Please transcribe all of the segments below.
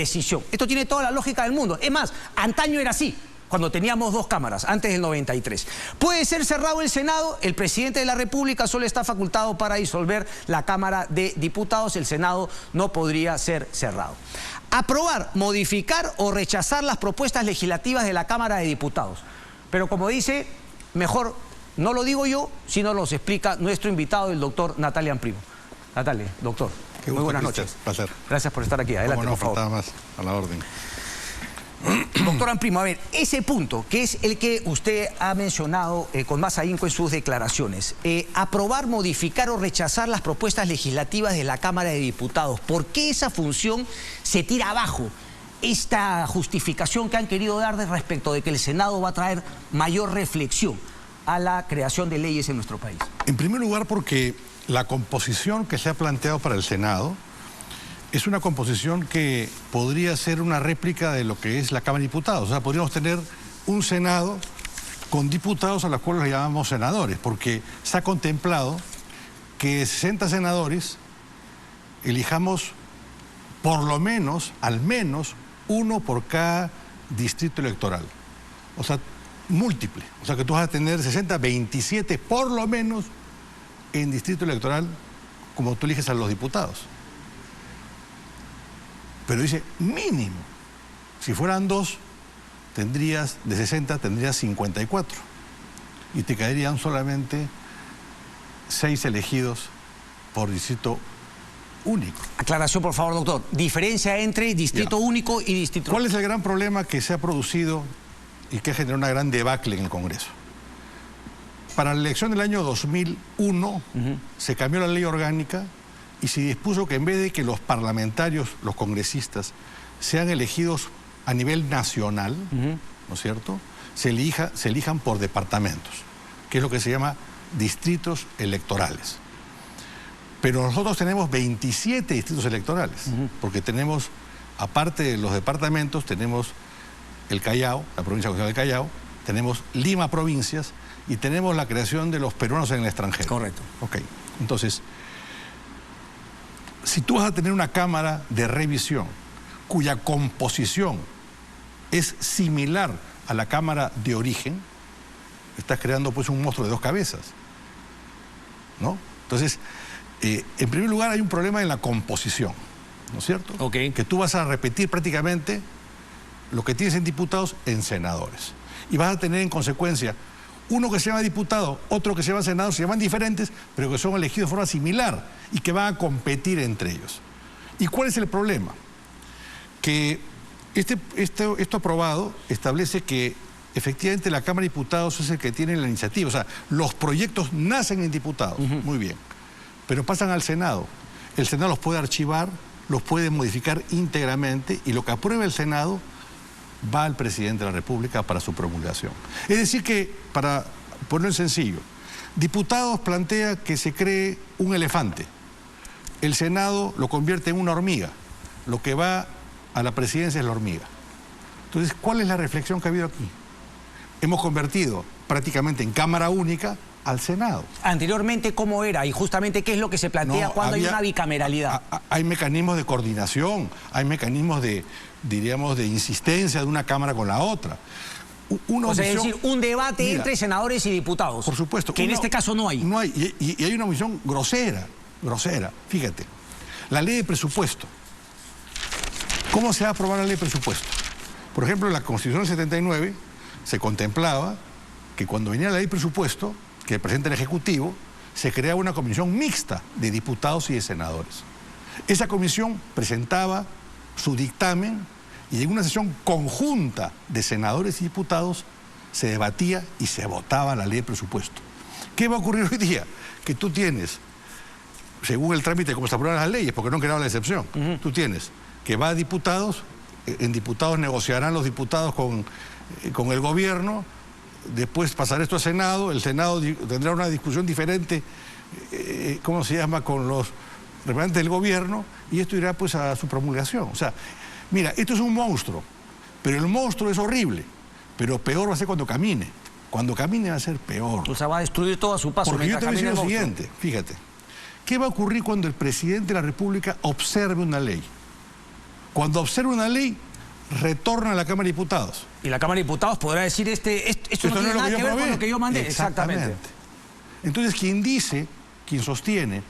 decisión. Esto tiene toda la lógica del mundo. Es más, antaño era así, cuando teníamos 2 cámaras, antes del 93. Puede ser cerrado el Senado, el presidente de la República solo está facultado para disolver la Cámara de Diputados, el Senado no podría ser cerrado. Aprobar, modificar o rechazar las propuestas legislativas de la Cámara de Diputados. Pero como dice, mejor no lo digo yo, sino los explica nuestro invitado, el doctor Natalian Primo. Natalia, doctor, muy buenas noches. Placer. Gracias por estar aquí. Adelante, por favor. Faltaba más, a la orden. Doctor Primo, a ver, ese punto, que es el que usted ha mencionado con más ahínco en sus declaraciones, aprobar, modificar o rechazar las propuestas legislativas de la Cámara de Diputados, ¿por qué esa función se tira abajo? Esta justificación que han querido dar respecto de que el Senado va a traer mayor reflexión a la creación de leyes en nuestro país. En primer lugar, porque la composición que se ha planteado para el Senado es una composición que podría ser una réplica de lo que es la Cámara de Diputados. O sea, podríamos tener un Senado con diputados a los cuales le llamamos senadores, porque se ha contemplado que de 60 senadores elijamos por lo menos, al menos, uno por cada distrito electoral. O sea, múltiple. O sea, que tú vas a tener 60, 27 por lo menos en distrito electoral como tú eliges a los diputados. Pero dice mínimo. Si fueran 2, tendrías, de 60, tendrías 54. Y te caerían solamente 6 elegidos por distrito único. Aclaración, por favor, doctor. Diferencia entre distrito único y distrito... ¿Cuál es el gran problema que se ha producido y que ha generado una gran debacle en el Congreso? Para la elección del año 2001 se cambió la ley orgánica y se dispuso que en vez de que los parlamentarios, los congresistas, sean elegidos a nivel nacional, ¿no es cierto?, se elijan por departamentos, que es lo que se llama distritos electorales. Pero nosotros tenemos 27 distritos electorales, porque tenemos, aparte de los departamentos, tenemos el Callao, la provincia constitucional del Callao, tenemos Lima provincias y tenemos la creación de los peruanos en el extranjero. Correcto. Ok, entonces, si tú vas a tener una cámara de revisión cuya composición es similar a la cámara de origen, estás creando pues un monstruo de 2 cabezas, ¿no? Entonces, en primer lugar hay un problema en la composición, ¿no es cierto? Okay. Que tú vas a repetir prácticamente lo que tienes en diputados en senadores. Y vas a tener en consecuencia uno que se llama diputado, otro que se llama senador, se llaman diferentes, pero que son elegidos de forma similar y que van a competir entre ellos. ¿Y cuál es el problema? Que esto aprobado establece que efectivamente la Cámara de Diputados es el que tiene la iniciativa. O sea, los proyectos nacen en diputados, muy bien, pero pasan al Senado. El Senado los puede archivar, los puede modificar íntegramente y lo que apruebe el Senado va al presidente de la República para su promulgación. Es decir que, para ponerlo en sencillo, diputados plantea que se cree un elefante. El Senado lo convierte en una hormiga. Lo que va a la presidencia es la hormiga. Entonces, ¿cuál es la reflexión que ha habido aquí? Hemos convertido prácticamente en Cámara única al Senado. Anteriormente, ¿cómo era? Y justamente, ¿qué es lo que se plantea cuando hay una bicameralidad? Hay mecanismos de coordinación, hay mecanismos de, diríamos, de insistencia de una Cámara con la otra. Es decir, un debate entre senadores y diputados. Por supuesto. Que en este caso no hay. No hay, y hay una omisión grosera. Fíjate, la ley de presupuesto. ¿Cómo se va a aprobar la ley de presupuesto? Por ejemplo, en la Constitución del 79 se contemplaba que cuando venía la ley de presupuesto, que presenta el Ejecutivo, se creaba una comisión mixta de diputados y de senadores. Esa comisión presentaba su dictamen y en una sesión conjunta de senadores y diputados se debatía y se votaba la ley de presupuesto. ¿Qué va a ocurrir hoy día? Que tú tienes, según el trámite de cómo se aprueban las leyes, porque no han creado la excepción, tú tienes que va a diputados, en diputados negociarán los diputados con el gobierno, después pasará esto al Senado, el Senado tendrá una discusión diferente, ¿cómo se llama?, con los representantes del gobierno, y esto irá pues a su promulgación. O sea, mira, esto es un monstruo, pero el monstruo es horrible, pero peor va a ser cuando camine. Cuando camine va a ser peor. O sea, va a destruir todo a su paso. Porque yo te voy a decir lo siguiente, fíjate, ¿qué va a ocurrir cuando el presidente de la República observe una ley? cuando observa una ley, retorna a la Cámara de Diputados. Y la Cámara de Diputados podrá decir, esto no tiene nada que ver con lo que yo mandé. Exactamente. Entonces, quien sostiene,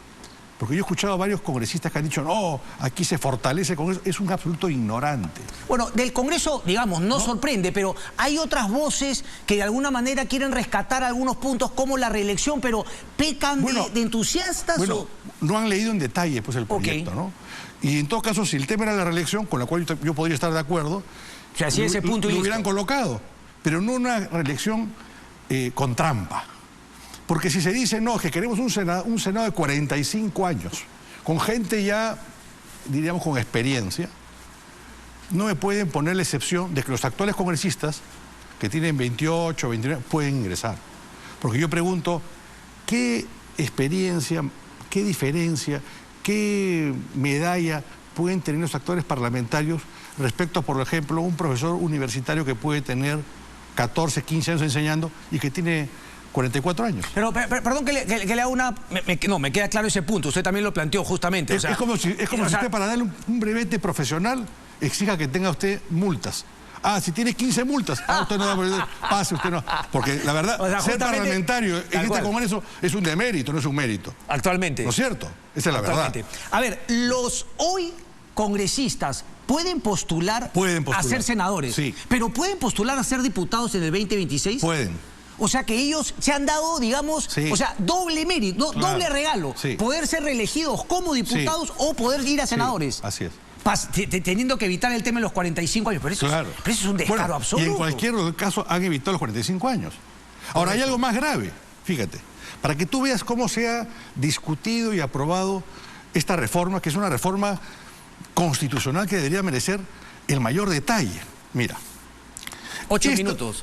porque yo he escuchado a varios congresistas que han dicho, no, aquí se fortalece el Congreso, es un absoluto ignorante. Bueno, del Congreso, digamos, no sorprende, pero hay otras voces que de alguna manera quieren rescatar algunos puntos como la reelección, pero pecan de entusiastas. Bueno, no han leído en detalle pues, el proyecto, ¿no? Y en todo caso, si el tema era la reelección, con la cual yo podría estar de acuerdo, o sea, si ese punto lo hubieran colocado, pero no una reelección con trampa. Porque si se dice, no, que queremos un Senado de 45 años, con gente ya, diríamos, con experiencia, no me pueden poner la excepción de que los actuales congresistas, que tienen 28, 29, pueden ingresar. Porque yo pregunto, ¿qué experiencia, qué diferencia, qué medalla pueden tener los actores parlamentarios respecto a, por ejemplo, un profesor universitario que puede tener 14, 15 años enseñando y que tiene 44 años? Pero perdón que le haga una... No, me queda claro ese punto. Usted también lo planteó justamente. Es como si usted para darle un brevete profesional exija que tenga usted multas. Ah, si tiene 15 multas, usted no va a pase, usted no. Porque la verdad, ser parlamentario en este Congreso es un demérito, no es un mérito. Actualmente. ¿No es cierto? Esa es la verdad. A ver, los hoy congresistas pueden postular a ser senadores, sí. Pero ¿pueden postular a ser diputados en el 2026? Pueden. O sea que ellos se han dado, digamos, sí. O sea, doble mérito, claro. Doble regalo. Sí. Poder ser reelegidos como diputados, sí. O poder ir a senadores. Sí, así es. Teniendo que evitar el tema de los 45 años. Pero eso, claro. Pero eso es un descaro absoluto. Y en cualquier caso han evitado los 45 años. Ahora, hay algo más grave, fíjate, para que tú veas cómo se ha discutido y aprobado esta reforma, que es una reforma constitucional que debería merecer el mayor detalle. Mira. 8 minutos.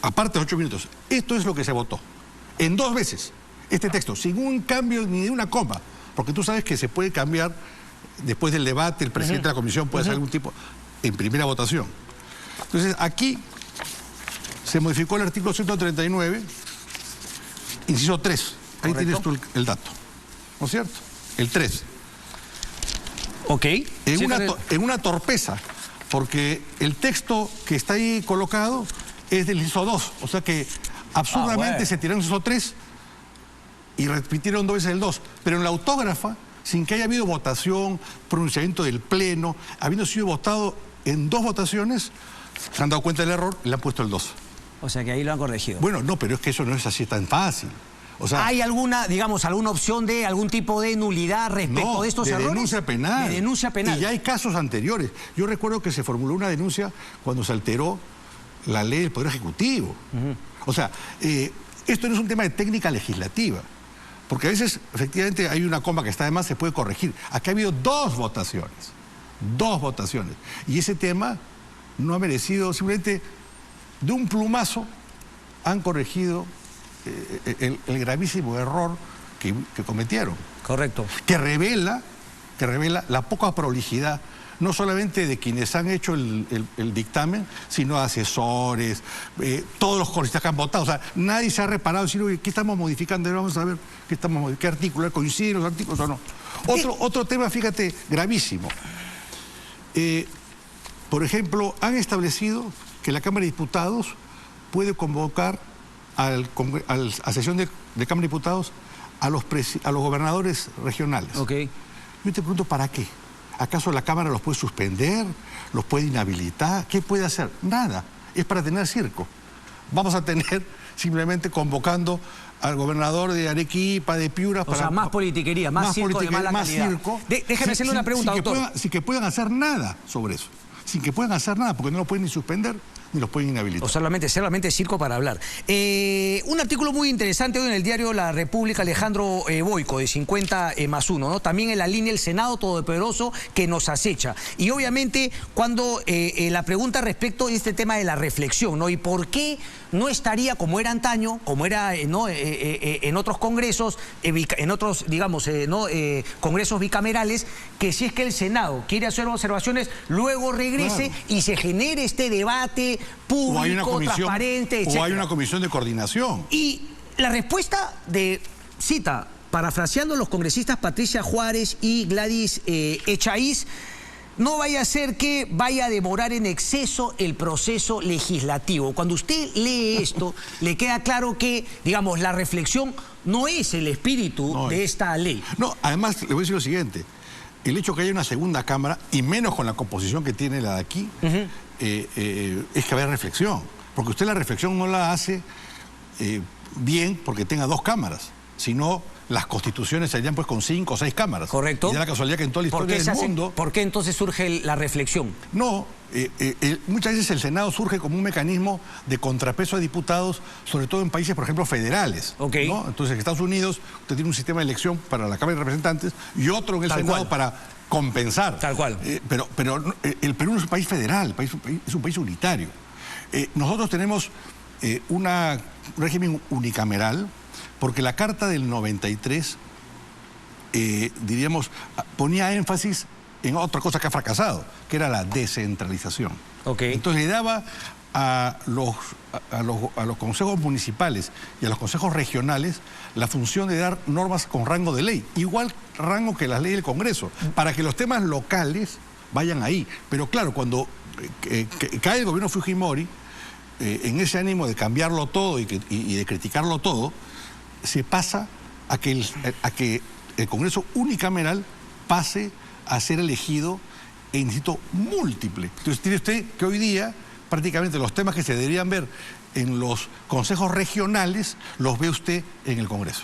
Aparte de 8 minutos, esto es lo que se votó. En 2 veces, este texto, sin un cambio ni de una coma, porque tú sabes que se puede cambiar después del debate, el presidente de la comisión puede hacer algún tipo en primera votación. Entonces, aquí se modificó el artículo 139, inciso 3. Ahí tienes tú el dato, ¿no es cierto? El 3. Ok. En una torpeza, porque el texto que está ahí colocado es del inciso 2, o sea que absurdamente se tiraron el inciso 3 y repitieron 2 veces el 2, pero en la autógrafa, sin que haya habido votación, pronunciamiento del Pleno, habiendo sido votado en 2 votaciones, se han dado cuenta del error y le han puesto el 2. O sea que ahí lo han corregido. Bueno, no, pero es que eso no es así tan fácil. O sea, ¿hay alguna, digamos, alguna opción de algún tipo de nulidad respecto de estos errores? Denuncia penal. De denuncia penal. Y ya hay casos anteriores. Yo recuerdo que se formuló una denuncia cuando se alteró la ley del Poder Ejecutivo. O sea, esto no es un tema de técnica legislativa. Porque a veces, efectivamente, hay una coma que está de más, se puede corregir. Aquí ha habido 2 votaciones. 2 votaciones. Y ese tema no ha merecido, simplemente de un plumazo han corregido el gravísimo error que cometieron. Correcto. Que revela la poca prolijidad, no solamente de quienes han hecho el dictamen, sino de asesores, todos los congresistas que han votado. O sea, nadie se ha reparado, decir, oye, ¿qué estamos modificando? Vamos a ver qué artículo, coinciden los artículos o no. Otro tema, fíjate, gravísimo. Por ejemplo, han establecido que la Cámara de Diputados puede convocar a sesión de Cámara de Diputados a los gobernadores regionales. Ok. Yo te pregunto, ¿para qué? ¿Acaso la Cámara los puede suspender? ¿Los puede inhabilitar? ¿Qué puede hacer? Nada. Es para tener circo. Vamos a tener simplemente convocando al gobernador de Arequipa, de Piura... O sea, más politiquería, más circo de mala calidad. Circo. Déjeme hacerle una pregunta, doctor. Sin que puedan hacer nada sobre eso. Sin que puedan hacer nada, porque no lo pueden ni suspender ni los pueden inhabilitar. O solamente circo para hablar. Un artículo muy interesante hoy en el diario La República, Alejandro Boyco, de 50+1, ¿no? También en la línea el Senado todopoderoso que nos acecha. Y obviamente cuando la pregunta respecto a este tema de la reflexión, ¿no? Y por qué no estaría como era antaño, como era ¿no? En otros congresos, en otros, digamos, congresos bicamerales, que si es que el Senado quiere hacer observaciones, luego regrese, claro, y se genere este debate público, transparente, etc. O hay una comisión de coordinación. Y la respuesta parafraseando a los congresistas Patricia Juárez y Gladys Echaíz, no vaya a ser que vaya a demorar en exceso el proceso legislativo. Cuando usted lee esto, le queda claro que, digamos, la reflexión no es el espíritu de esta ley. No, además, le voy a decir lo siguiente. El hecho que haya una segunda cámara, y menos con la composición que tiene la de aquí, es que haya reflexión. Porque usted la reflexión no la hace bien porque tenga dos cámaras, sino las constituciones serían pues con 5 o 6 cámaras. Correcto. Y da la casualidad que en toda la historia del mundo... ¿Por qué entonces surge la reflexión? No, muchas veces el Senado surge como un mecanismo de contrapeso a diputados, sobre todo en países, por ejemplo, federales. Okay. ¿No? Entonces, en Estados Unidos, usted tiene un sistema de elección para la Cámara de Representantes y otro en el Senado para compensar. Tal cual. Pero el Perú no es un país federal, es un país unitario. Nosotros tenemos un régimen unicameral, porque la Carta del 93, diríamos, ponía énfasis en otra cosa que ha fracasado, que era la descentralización. Okay. Entonces le daba a los consejos municipales y a los consejos regionales la función de dar normas con rango de ley, igual rango que las leyes del Congreso, para que los temas locales vayan ahí. Pero claro, cuando cae el gobierno Fujimori, en ese ánimo de cambiarlo todo y de criticarlo todo, se pasa a que el Congreso unicameral pase a ser elegido en distrito múltiple. Entonces tiene usted que hoy día prácticamente los temas que se deberían ver en los consejos regionales los ve usted en el Congreso.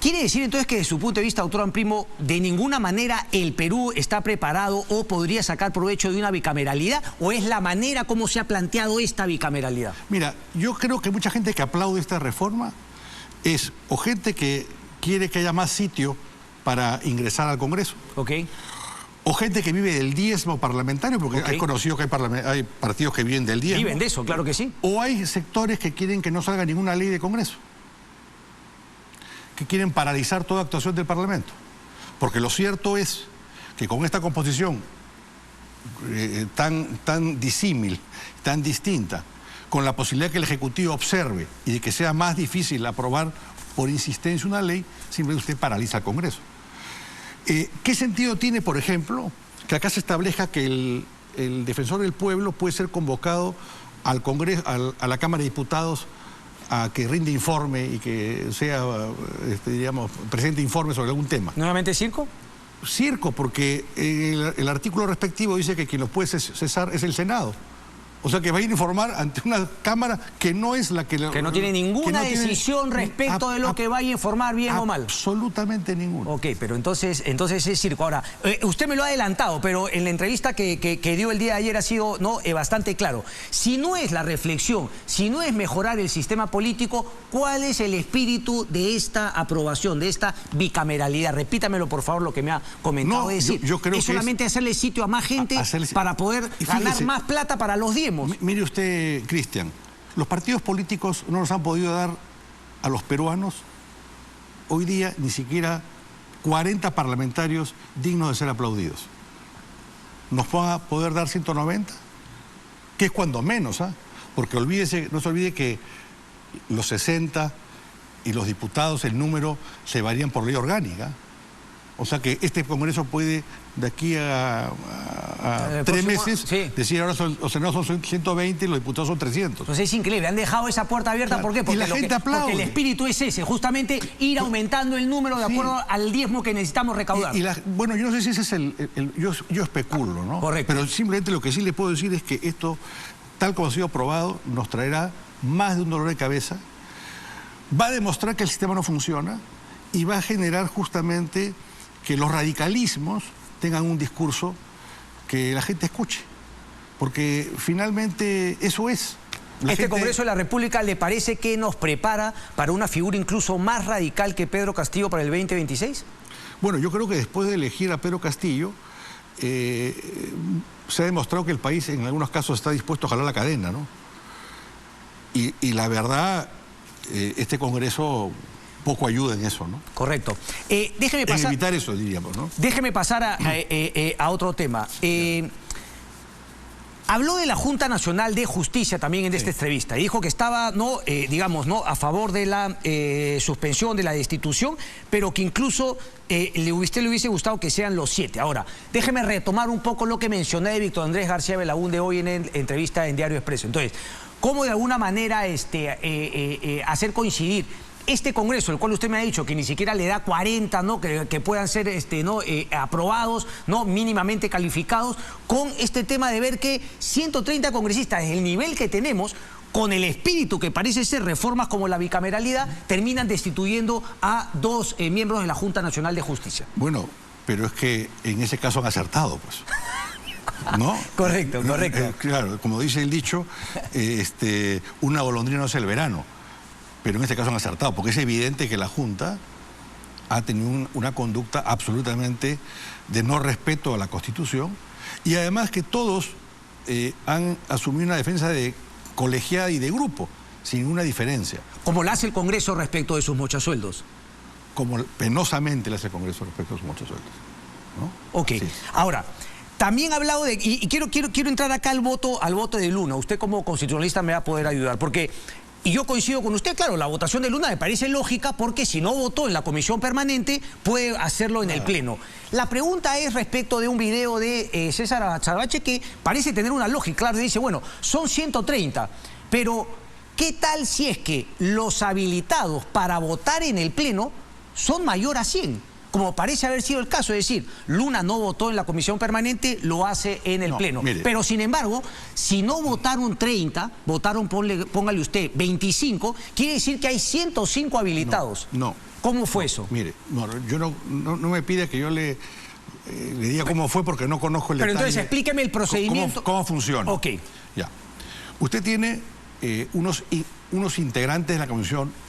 ¿Quiere decir entonces que desde su punto de vista, doctor Amprimo, de ninguna manera el Perú está preparado o podría sacar provecho de una bicameralidad? ¿O es la manera como se ha planteado esta bicameralidad? Mira, yo creo que mucha gente que aplaude esta reforma es o gente que quiere que haya más sitio para ingresar al Congreso. Okay. O gente que vive del diezmo parlamentario, porque hay conocido que hay partidos que viven del diezmo. Viven de eso, claro que sí. O hay sectores que quieren que no salga ninguna ley de Congreso, que quieren paralizar toda actuación del Parlamento. Porque lo cierto es que con esta composición tan disímil, tan distinta, con la posibilidad que el Ejecutivo observe y de que sea más difícil aprobar por insistencia una ley, simplemente usted paraliza al Congreso. ¿Qué sentido tiene, por ejemplo, que acá se establezca que el defensor del pueblo puede ser convocado al Congreso, a la Cámara de Diputados, a que rinde informe y que sea, diríamos, presente informe sobre algún tema? ¿Nuevamente circo? Circo, porque el artículo respectivo dice que quien lo puede cesar es el Senado. O sea, que va a ir a informar ante una Cámara que no es la que... Que no tiene ninguna decisión respecto de lo que vaya a informar, bien o mal. Absolutamente ninguna. Ok, pero entonces es circo. Ahora, usted me lo ha adelantado, pero en la entrevista que dio el día de ayer ha sido bastante claro. Si no es la reflexión, si no es mejorar el sistema político, ¿cuál es el espíritu de esta aprobación, de esta bicameralidad? Repítamelo, por favor, lo que me ha comentado. Es decir, yo creo es solamente hacerle sitio a más gente para poder ganar más plata para los diezmos. Mire usted, Cristian, los partidos políticos no nos han podido dar a los peruanos hoy día ni siquiera 40 parlamentarios dignos de ser aplaudidos. ¿Nos van a poder dar 190? Que es cuando menos, ¿ah? Porque no se olvide que los 60 y los diputados, el número se varían por ley orgánica. O sea que este Congreso puede, de aquí a 3 meses, decir ahora los senadores son 120 y los diputados son 300. Entonces es increíble, han dejado esa puerta abierta. Claro. ¿Por qué? Porque, la gente aplaude. Porque el espíritu es ese, justamente ir aumentando el número de acuerdo al diezmo que necesitamos recaudar. Bueno, yo no sé si ese es yo especulo, ¿no? Correcto. Pero simplemente lo que sí le puedo decir es que esto, tal como ha sido aprobado, nos traerá más de un dolor de cabeza, va a demostrar que el sistema no funciona y va a generar justamente que los radicalismos tengan un discurso que la gente escuche, porque finalmente eso es. Congreso de la República le parece que nos prepara para una figura incluso más radical que Pedro Castillo para el 2026? Bueno, yo creo que después de elegir a Pedro Castillo, se ha demostrado que el país en algunos casos está dispuesto a jalar la cadena, ¿no? Y la verdad, este Congreso poco ayuda en eso, ¿no? Correcto. Déjeme pasar... En evitar eso, diríamos, ¿no? Déjeme pasar a otro tema. Habló de la Junta Nacional de Justicia también en esta entrevista. Y dijo que estaba, a favor de la suspensión, de la destitución, pero que incluso le hubiese gustado que sean los 7. Ahora, déjeme retomar un poco lo que mencioné de Víctor Andrés García Belaúnde hoy en entrevista en Diario Expreso. Entonces, ¿cómo de alguna manera hacer coincidir este Congreso, el cual usted me ha dicho que ni siquiera le da 40, ¿no? que puedan ser aprobados, ¿no? mínimamente calificados, con este tema de ver que 130 congresistas, el nivel que tenemos, con el espíritu que parece ser reformas como la bicameralidad, terminan destituyendo a 2 miembros de la Junta Nacional de Justicia? Bueno, pero es que en ese caso han acertado, pues. ¿No? Correcto, correcto. Claro, como dice el dicho, una golondrina no es el verano. Pero en este caso han acertado, porque es evidente que la Junta ha tenido una conducta absolutamente de no respeto a la Constitución, y además que todos han asumido una defensa de colegiada y de grupo, sin ninguna diferencia. Como la hace el Congreso respecto de sus mochasueldos. Como penosamente le hace el Congreso respecto a sus mochasueldos, ¿no? Ok, Sí. Ahora, también ha hablado de... Y quiero entrar acá al voto de Luna. Usted como constitucionalista me va a poder ayudar, porque... Y yo coincido con usted, claro, la votación de Luna me parece lógica porque si no votó en la comisión permanente, puede hacerlo en el Pleno. La pregunta es respecto de un video de César Achabache que parece tener una lógica. Claro, dice, bueno, son 130, pero ¿qué tal si es que los habilitados para votar en el Pleno son mayor a 100? Como parece haber sido el caso, es decir, Luna no votó en la comisión permanente, lo hace en el Pleno. Mire. Pero sin embargo, si no votaron 30, votaron, póngale usted, 25, quiere decir que hay 105 habilitados. No. ¿Cómo fue eso? Mire, yo no me pide que yo le diga cómo fue porque no conozco el detalle. Pero entonces explíqueme el procedimiento. ¿Cómo funciona? Ok. Ya. Usted tiene unos integrantes de la comisión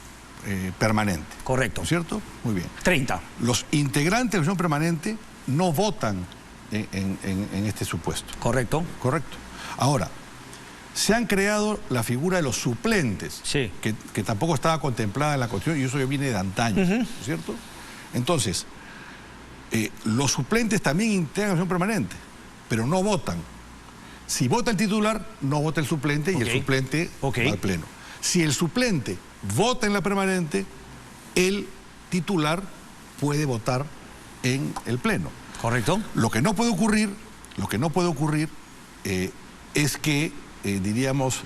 permanente. Correcto. ¿No es cierto? Muy bien. 30. Los integrantes de la comisión permanente no votan en este supuesto. Correcto. Correcto. Ahora, se han creado la figura de los suplentes, Sí. que tampoco estaba contemplada en la Constitución, y eso ya viene de antaño, ¿no es cierto? Entonces, los suplentes también integran la comisión permanente, pero no votan. Si vota el titular, no vota el suplente, y el suplente va al Pleno. Si el suplente vota en la permanente, el titular puede votar en el Pleno. Correcto. Lo que no puede ocurrir es que, diríamos,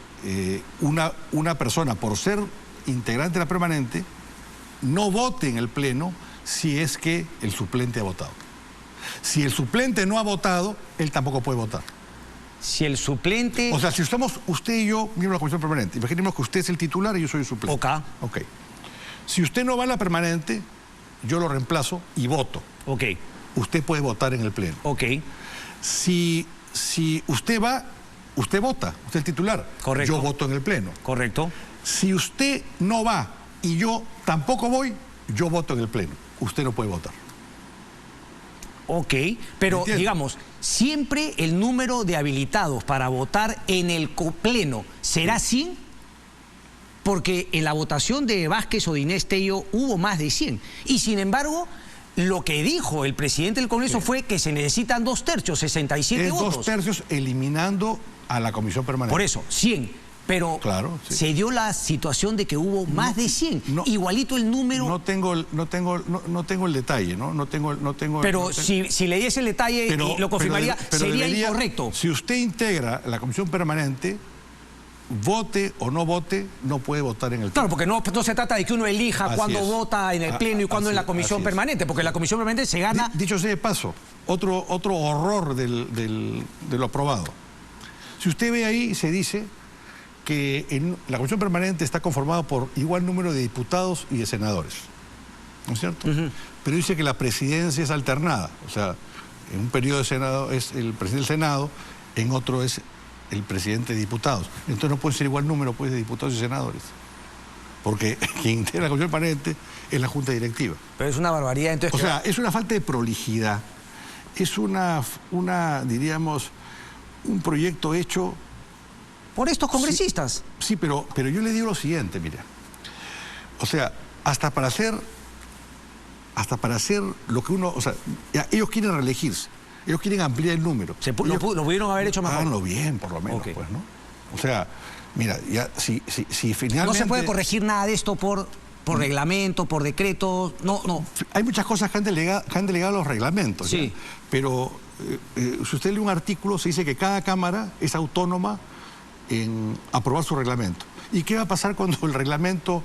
una persona, por ser integrante de la permanente, no vote en el Pleno si es que el suplente ha votado. Si el suplente no ha votado, él tampoco puede votar. Si el suplente... O sea, si estamos usted y yo, miembro de la comisión permanente, imaginemos que usted es el titular y yo soy el suplente. Ok. Si usted no va a la permanente, yo lo reemplazo y voto. Ok. Usted puede votar en el Pleno. Ok. Si usted va, usted vota, usted es el titular. Correcto. Yo voto en el Pleno. Correcto. Si usted no va y yo tampoco voy, yo voto en el Pleno. Usted no puede votar. Ok, pero ¿Entiende? digamos, siempre el número de habilitados para votar en el Pleno será 100, porque en la votación de Vázquez o de Inés Tello hubo más de 100. Y sin embargo, lo que dijo el presidente del Congreso fue que se necesitan 2/3, 67 votos. 2/3 eliminando a la comisión permanente. Por eso, 100. Pero claro, sí. se dio la situación de que hubo más de 100. Igualito el número... No tengo el detalle, ¿no? No tengo. Pero si le diese el detalle y lo confirmaría, sería incorrecto. Si usted integra la comisión permanente, vote o no vote, no puede votar en el Pleno. Claro, porque no se trata de que uno elija cuándo vota en el Pleno y cuándo en la comisión permanente, porque la comisión permanente se gana... Dicho sea de paso, otro horror de lo aprobado. Si usted ve ahí, se dice que la comisión permanente está conformada por igual número de diputados y de senadores, ¿no es cierto? Pero dice que la presidencia es alternada, o sea, en un periodo de Senado es el presidente del Senado, en otro es el presidente de diputados. Entonces no puede ser igual número, pues, de diputados y senadores, porque quien integra la comisión permanente es la Junta Directiva. Pero es una barbaridad, entonces... O sea, es una falta de prolijidad, es diríamos, un proyecto hecho... por estos congresistas. Sí, pero yo le digo lo siguiente, mira. O sea, hasta para hacer lo que uno... O sea, ellos quieren reelegirse. Ellos quieren ampliar el número. Lo pudieron haber hecho mejor. Háganlo bien, por lo menos, Ok. pues, ¿no? O sea, mira, ya, si finalmente... No se puede corregir nada de esto por reglamento, por decreto, no. Hay muchas cosas que han delegado los reglamentos, Sí. ¿ya? Pero si usted lee un artículo, se dice que cada Cámara es autónoma en aprobar su reglamento. ¿Y qué va a pasar cuando el reglamento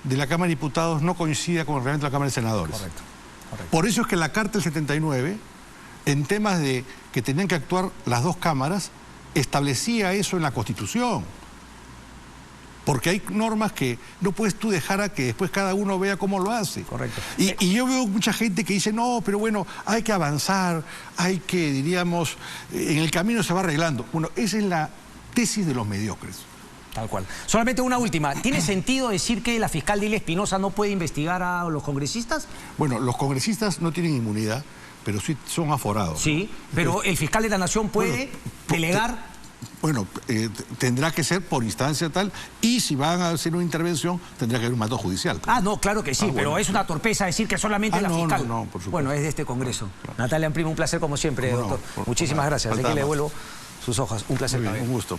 de la Cámara de Diputados no coincida con el reglamento de la Cámara de Senadores? Correcto. Por eso es que la Carta del 79, en temas de que tenían que actuar las dos cámaras, establecía eso en la Constitución. Porque hay normas que no puedes tú dejar a que después cada uno vea cómo lo hace. Correcto. Y yo veo mucha gente que dice, no, pero bueno, hay que avanzar, hay que, diríamos, en el camino se va arreglando. Bueno, esa es la tesis de los mediocres. Tal cual. Solamente una última. ¿Tiene sentido decir que la fiscal Dilia Espinosa no puede investigar a los congresistas? Bueno, los congresistas no tienen inmunidad, pero sí son aforados. Sí, pero el fiscal de la Nación puede delegar... Bueno, tendrá que ser por instancia tal, y si van a hacer una intervención, tendrá que haber un mandato judicial. Ah, no, claro que sí, pero bueno. es una torpeza decir que solamente la fiscal. No, por supuesto. Bueno, es de este Congreso. Claro. Natalia Amprimo, un placer como siempre, doctor. Muchísimas gracias. Aquí le devuelvo sus hojas. Un placer. Muy bien, un gusto.